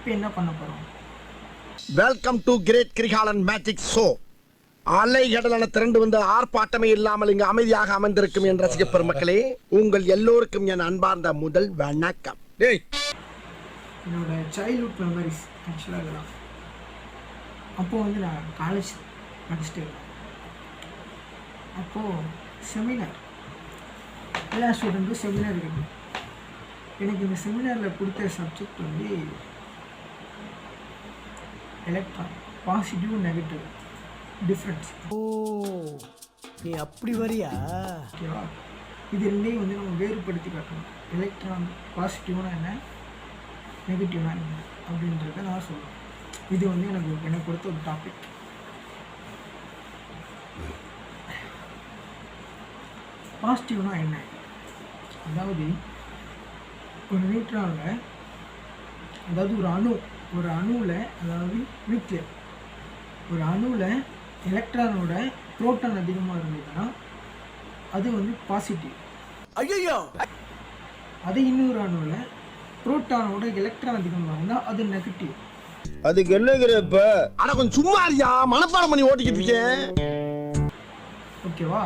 இப்போ என்ன பண்ண போகிறோம்? Welcome to great Kirikalan magic show. அலைகடலான திரண்டு வந்து ஆர்ப்பாட்டமே இல்லாமல் இங்கு அமைதியாக அமர்ந்திருக்கும் என் ரசிக பெருமக்களே, உங்கள் எல்லோருக்கும் என் அன்பார்ந்த முதல் வணக்கம். என்னோட சைல்ட்ஹுட் மெமரிஸ் ஆக்சுவலாக இதெல்லாம். அப்போது வந்து நான் காலேஜ் படிச்சுட்டு இருந்தேன். அப்போது செமினார், எல்லா ஸ்டூடெண்ட்டும் செமினார் இருக்குது. எனக்கு இந்த செமினாரில் கொடுத்த சப்ஜெக்ட் வந்து எலக்ட்ரான், பாசிட்டிவ் நெகட்டிவ் டிஃப்ரென்ஸ். ஓ, நீ அப்படி வரியா? ஓகேவா? இது ரெண்டையும் வந்து நம்ம வேறுபடுத்தி காட்டணும். எலக்ட்ரான் பாசிட்டிவ்னா என்ன, நெகட்டிவ்னா என்ன அப்படின்றத நான் சொல்லுவேன். இது வந்து எனக்கு கொடுத்த ஒரு டாபிக். பாசிட்டிவ்னா என்ன, அதாவது ஒரு நியூட்ரானில், அதாவது ஒரு அணுவில், அதாவது நியூக்ளியர், ஒரு அணுவில் எலக்ட்ரானோட புரோட்டான் அதிகமாக இருந்ததுன்னா அது வந்து பாசிட்டிவ். ஐயோ, அது இன்னொரு அணுவில் புரோட்டானோட எலக்ட்ரான் அதிகமாக இருந்தால் அது நெகட்டிவ். அதுக்கு என்னங்கிறப்ப அட கொஞ்சம் சும்மா இருக்கியா, மனப்பாடம் பண்ணி ஓட்டிக்கிட்டு இருக்கேன். ஓகேவா?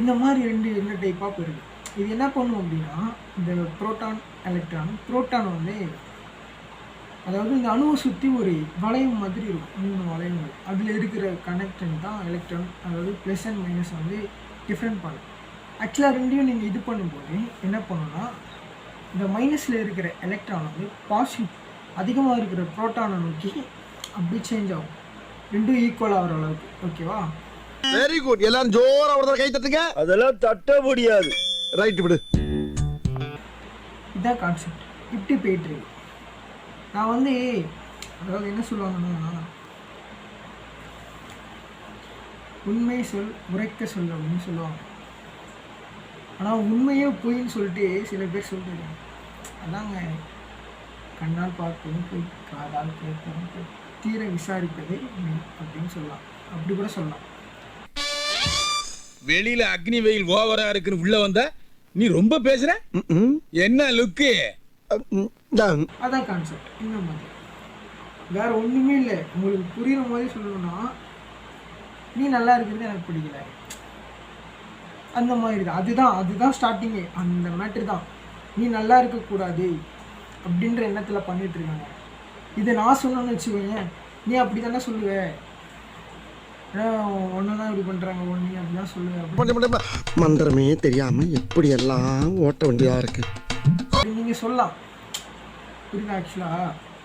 இந்த மாதிரி ரெண்டு டைப் ஆஃப் இருக்குது. இது என்ன பண்ணும் அப்படின்னா, இந்த புரோட்டான் எலக்ட்ரான், புரோட்டான் வந்து அதாவது இந்த அணுவை சுற்றி ஒரு வளையம் மாதிரி இருக்கும், 3 வளையங்கள். அதில் இருக்கிற கனெக்டன் தான் எலக்ட்ரான், அதாவது ப்ளஸ் அண்ட் மைனஸ் வந்து டிஃப்ரெண்ட் பண்ணும். ஆக்சுவலாக ரெண்டையும் நீங்கள் இது பண்ணும்போது என்ன பண்ணுன்னா, இந்த மைனஸில் இருக்கிற எலக்ட்ரான் வந்து பாசிட்டிவ் அதிகமாக இருக்கிற புரோட்டானை நோக்கி அப்படி சேஞ்ச் ஆகும், ரெண்டும் ஈக்குவல் ஆகிற அளவுக்கு. ஓகேவா? Very good. எல்லாரும் ஜோரா ஒரு கை தட்டுங்க. அதெல்லாம் தட்ட முடியாது. ரைட், விடு. இதான் கான்செப்ட். இப்படி போயிட்டுருக்கு. நான் வந்து அதாவது என்ன சொல்லுவாங்கன்னா, உண்மை சொல் உரைக்க சொல் அப்படின்னு சொல்லுவாங்க. ஆனால் உண்மையே பொய்ன்னு சொல்லிட்டு சில பேர் சொல்லிட்டு, அதாங்க கண்ணால் பார்ப்பதும் போய், காதால் கேட்பதும் போய், தீர விசாரிப்பதே மெய் அப்படின்னு சொல்லலாம். அப்படி கூட சொல்லலாம். வெளியில அக்னி வெயில் ஓவரா இருக்குன்னு உள்ள வந்தா நீ ரொம்ப பேசுற. என்ன லுக்கு? அதான் கான்செப்ட். இந்த மாதிரி வேற ஒன்றுமே இல்லை. உங்களுக்கு புரியுற மாதிரி சொல்லணும்னா, நீ நல்லா இருக்கிறது எனக்கு பிடிக்கல, அந்த மாதிரி தான். அதுதான் ஸ்டார்டிங்கே. அந்த மேட்ரு தான். நீ நல்லா இருக்கக்கூடாது அப்படின்ற எண்ணத்தில் பண்ணிட்டு இருக்காங்க. இதை நான் சொன்னேன்னு வச்சுக்கோங்க, நீ அப்படி தானே சொல்லுவ, ஒன்று தான் இப்படி பண்ணுறாங்க, ஒன்று அப்படி தான் சொல்லுவேன். மந்திரமே தெரியாம எப்படி எல்லாம் ஓட்ட வேண்டியதா இருக்கு அப்படி நீங்கள் சொல்லலாம். புரியுதா?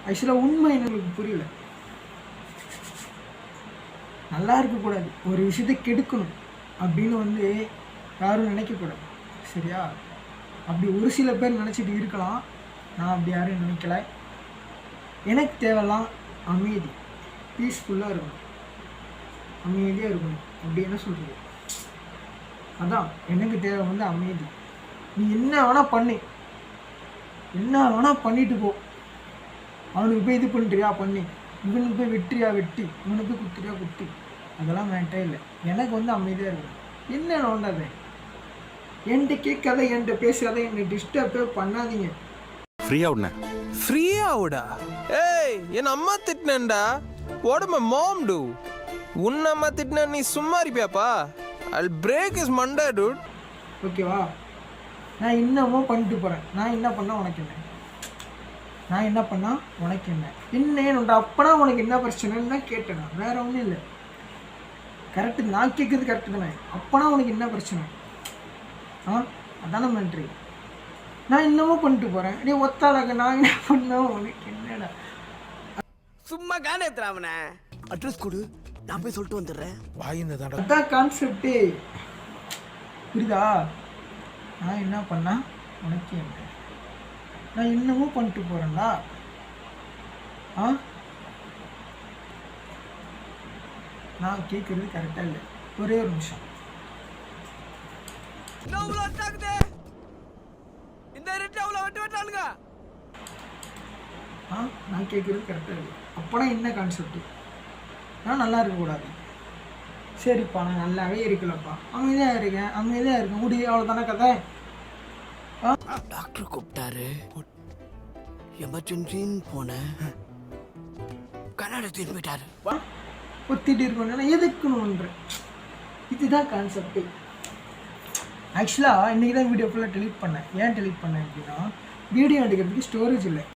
ஆக்சுவலாக உண்மை எனக்கு புரியல. நல்லா இருக்கக்கூடாது, ஒரு விஷயத்தை கெடுக்கணும் அப்படின்னு வந்து யாரும் நினைக்கக்கூடாது. சரியா? அப்படி ஒரு சில பேர் நினச்சிட்டு இருக்கலாம். நான் அப்படி யாரும் நினைக்கல. எனக்கு தேவைலாம் அமைதி, பீஸ்ஃபுல்லாக இருக்கணும், அமைதியாக இருக்கணும். அப்படி என்ன சொல்கிறது? அதான் எனக்கு தேவை வந்து அமைதி. நீ என்ன வேணால் பண்ணு, என்ன வேணால் பண்ணிட்டு போ. அவனுக்கு போய் இது பண்ணுறியா பண்ணி, இவனுக்கு போய் வெட்டுறியா வெட்டி, இவனுக்கு போய் குத்துறியா குத்தி, அதெல்லாம் வேண்டே இல்லை. எனக்கு வந்து அமைதியாக இருக்கணும். என்ன நோண்டாத, என்கிட்ட கேட்காத, என்கிட்ட பேசாத, என்னை டிஸ்டர்பே பண்ணாதீங்க. ஃப்ரீயாவுடா? ஏய், என் அம்மா திட்டினேன்டா. What my mom do? உன் அம்மா திட்டினா நீ சும்மா இருப்பியாப்பா? I'll break his Monday, dude. ஓகேவா? நான் இன்னமும் பண்ணிட்டு போகிறேன். நான் என்ன பண்ணால் உனக்கு என்ன, நான் என்ன பண்ணால் உனக்கு என்ன, என்னோட அப்பனா உனக்கு என்ன பிரச்சனைன்னு தான் கேட்டேன். நான் வேறு ஒன்றும் இல்லை. கரெக்டு, நான் கேட்குறது கரெக்டு தானே. அப்பனா உனக்கு என்ன பிரச்சனை? அதான மேட்ரு. நான் இன்னமும் பண்ணிட்டு போகிறேன். நீ ஒத்தாளக்க நான் என்ன பண்ணோம், உனக்கு என்னடா? சும்மா காணே எத்துறாமண்ணே. அட்ரஸ் கொடு, நான் போய் சொல்லிட்டு வந்துடுறேன். அதான் கான்செப்டே. புரியுதா? நான் என்ன பண்ணா உனக்கு என்ன, நான் இன்னமும் பண்ணிட்டு போகிறேன்டா. நான் கேட்குறது கரெக்டாக இல்லை. ஒரே ஒரு நிமிஷம். நான் கேட்குறது கரெக்டாக இல்லை. அப்போனா என்ன கான்செப்ட்? நான் நல்லா இருக்கக்கூடாது. சரிப்பா, நான் நல்லாவே இருக்கலப்பா, அமைதியாக இருக்கேன் முடி, அவ்வளோதானே கதை. டாக்டர் கூப்பிட்டாரு. எமர்ஜென்சின்னு போனேன் கண்ணாடி திரும்பிட்டாரு. ஒத்திட்டு இருக்கணும் எதுக்குன்னு இதுதான் கான்செப்ட். ஆக்சுவலாக இன்றைக்கி தான் வீடியோ ஃபுல்லாக டெலீட் பண்ணேன். ஏன் டெலீட் பண்ணேன் அப்படின்னா வீடியோ எடுக்கிறதுக்கு ஸ்டோரேஜ் இல்லை.